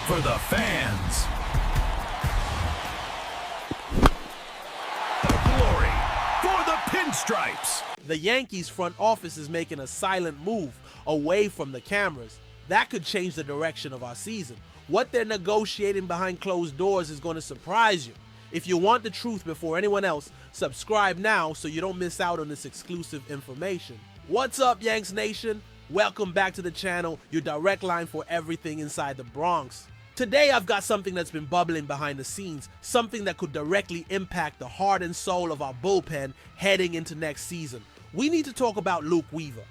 for the fans. The glory for the pinstripes. The Yankees front office is making a silent move away from the cameras. That could change the direction of our season. What they're negotiating behind closed doors is going to surprise you. If you want the truth before anyone else, subscribe now so you don't miss out on this exclusive information. What's up, Yanks Nation? Welcome back to the channel, your direct line for everything inside the Bronx. Today I've got something that's been bubbling behind the scenes, something that could directly impact the heart and soul of our bullpen heading into next season. We need to talk about Luke Weaver.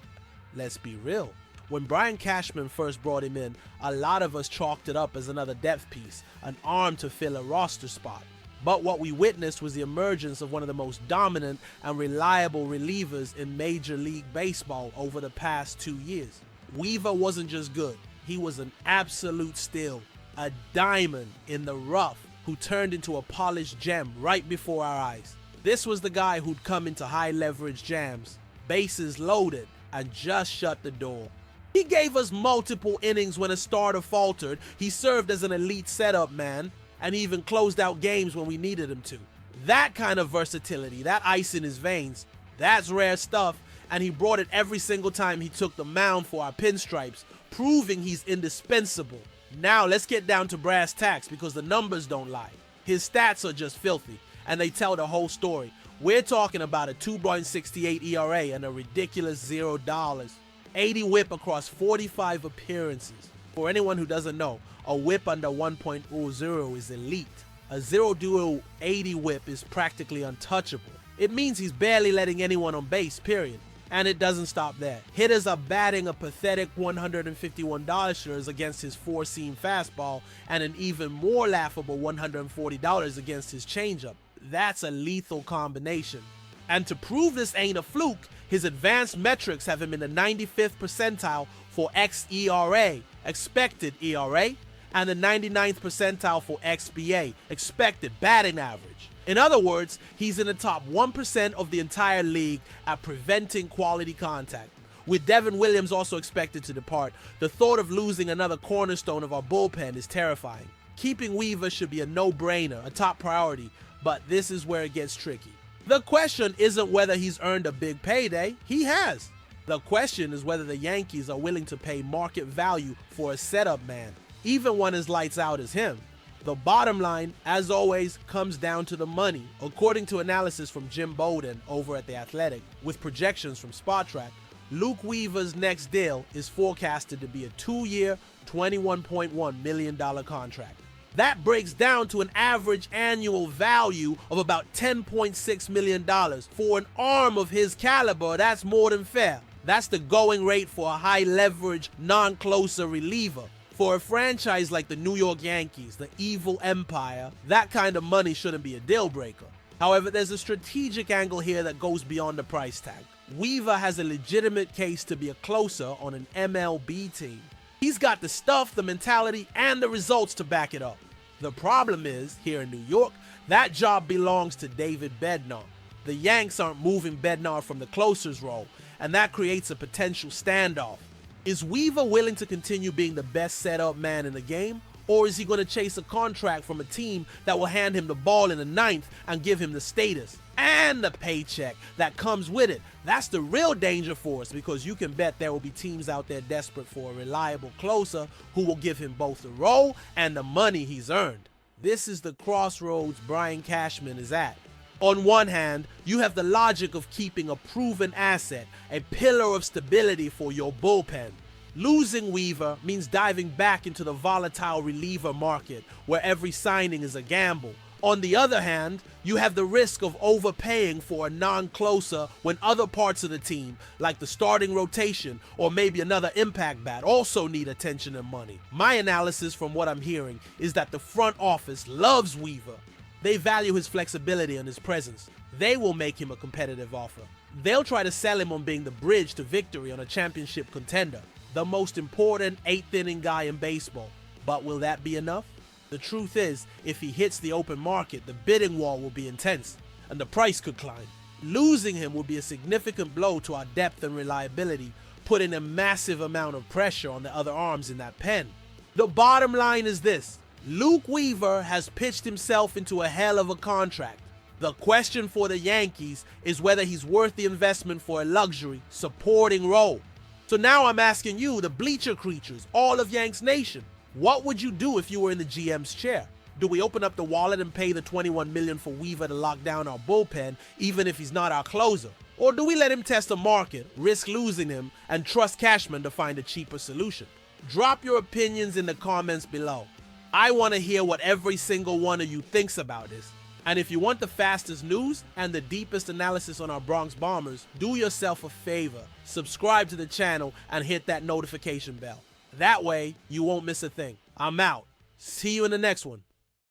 Let's be real. When Brian Cashman first brought him in, a lot of us chalked it up as another depth piece, an arm to fill a roster spot. But what we witnessed was the emergence of one of the most dominant and reliable relievers in Major League Baseball over the past 2 years. Weaver wasn't just good, he was an absolute steal, a diamond in the rough who turned into a polished gem right before our eyes. This was the guy who'd come into high leverage jams, bases loaded, and just shut the door. He gave us multiple innings when a starter faltered, he served as an elite setup man, and he even closed out games when we needed him to. That kind of versatility, that ice in his veins, that's rare stuff, and he brought it every single time he took the mound for our pinstripes, proving he's indispensable. Now let's get down to brass tacks because the numbers don't lie. His stats are just filthy, and they tell the whole story. We're talking about a 2.68 ERA and a ridiculous $0. 80 whip across 45 appearances. For anyone who doesn't know, a whip under 1.00 is elite. A 0-80 whip is practically untouchable. It means he's barely letting anyone on base, period. And it doesn't stop there. Hitters are batting a pathetic $151 against his four-seam fastball and an even more laughable $140 against his changeup. That's a lethal combination. And to prove this ain't a fluke, his advanced metrics have him in the 95th percentile for xERA, expected ERA, and the 99th percentile for XBA, expected batting average. In other words, he's in the top 1% of the entire league at preventing quality contact. With Devin Williams also expected to depart, the thought of losing another cornerstone of our bullpen is terrifying. Keeping Weaver should be a no-brainer, a top priority, but this is where it gets tricky. The question isn't whether he's earned a big payday, he has. The question is whether the Yankees are willing to pay market value for a setup man, even one as lights out as him. The bottom line, as always, comes down to the money. According to analysis from Jim Bowden over at The Athletic, with projections from Spotrac, Luke Weaver's next deal is forecasted to be a 2-year, $21.1 million contract. That breaks down to an average annual value of about $10.6 million. For an arm of his caliber, that's more than fair. That's the going rate for a high-leverage, non-closer reliever. For a franchise like the New York Yankees, the evil empire, that kind of money shouldn't be a deal-breaker. However, there's a strategic angle here that goes beyond the price tag. Weaver has a legitimate case to be a closer on an MLB team. He's got the stuff, the mentality, and the results to back it up. The problem is, here in New York, that job belongs to David Bednar. The Yanks aren't moving Bednar from the closer's role, and that creates a potential standoff. Is Weaver willing to continue being the best setup man in the game, or is he going to chase a contract from a team that will hand him the ball in the ninth and give him the status and the paycheck that comes with it? That's the real danger for us, because you can bet there will be teams out there desperate for a reliable closer who will give him both the role and the money he's earned. This is the crossroads Brian Cashman is at. On one hand, you have the logic of keeping a proven asset, a pillar of stability for your bullpen. Losing Weaver means diving back into the volatile reliever market, where every signing is a gamble. On the other hand, you have the risk of overpaying for a non-closer when other parts of the team, like the starting rotation or maybe another impact bat, also need attention and money. My analysis from what I'm hearing is that the front office loves Weaver. They value his flexibility and his presence. They will make him a competitive offer. They'll try to sell him on being the bridge to victory on a championship contender, the most important 8th inning guy in baseball. But will that be enough? The truth is, if he hits the open market, the bidding war will be intense, and the price could climb. Losing him would be a significant blow to our depth and reliability, putting a massive amount of pressure on the other arms in that pen. The bottom line is this: Luke Weaver has pitched himself into a hell of a contract. The question for the Yankees is whether he's worth the investment for a luxury, supporting role. So now I'm asking you, the bleacher creatures, all of Yanks Nation, what would you do if you were in the GM's chair? Do we open up the wallet and pay the $21 million for Weaver to lock down our bullpen, even if he's not our closer? Or do we let him test the market, risk losing him, and trust Cashman to find a cheaper solution? Drop your opinions in the comments below. I want to hear what every single one of you thinks about this. And if you want the fastest news and the deepest analysis on our Bronx Bombers, do yourself a favor, subscribe to the channel and hit that notification bell. That way, you won't miss a thing. I'm out. See you in the next one.